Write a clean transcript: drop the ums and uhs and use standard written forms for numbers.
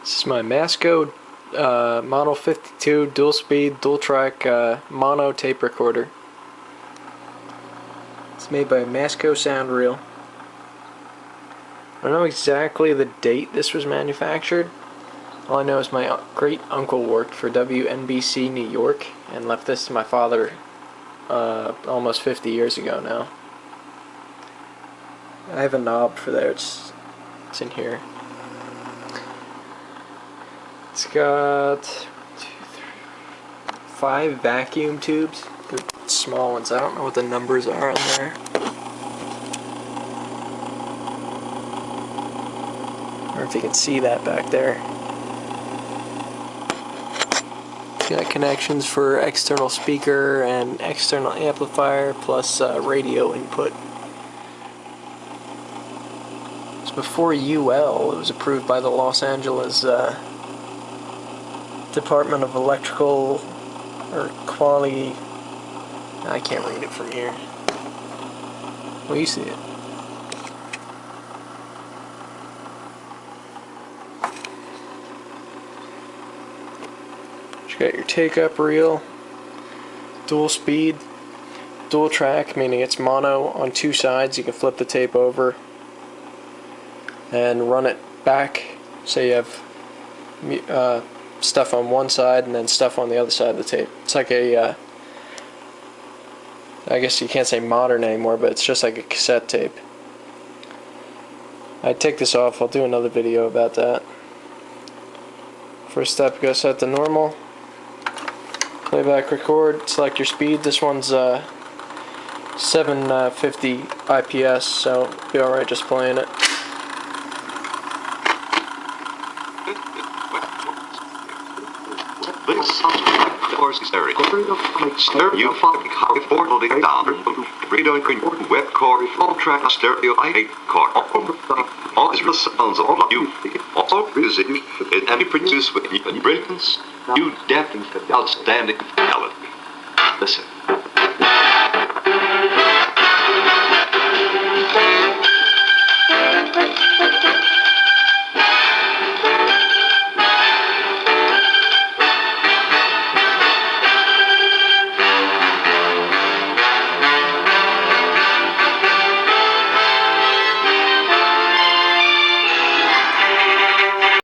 This is my MASCO Model 52 dual speed, dual track mono tape recorder. It's made by MASCO Sound Reel. I don't know exactly the date this was manufactured. All I know is my great uncle worked for WNBC New York and left this to my father almost 50 years ago now. I have a knob for there, it's in here. It's got 5 vacuum tubes. They're small ones. I don't know what the numbers are on there. I don't know if you can see that back there. It's got connections for external speaker and external amplifier plus radio input. It's before UL. It was approved by the Los Angeles Department of Electrical or Quality. I can't read it from here. Well, you see it. You got your take-up reel, dual speed, dual track, meaning it's mono on 2 sides. You can flip the tape over and run it back. Say you have stuff on one side and then stuff on the other side of the tape. It's like a, I guess you can't say modern anymore, but it's just like a cassette tape. I'd take this off. I'll do another video about that. First step, go set to normal. Playback record, select your speed. This one's 750 IPS, so it'll be alright just playing it. Stereo all the sounds of you also music and produce with brilliance, you definitely outstanding talent. Listen.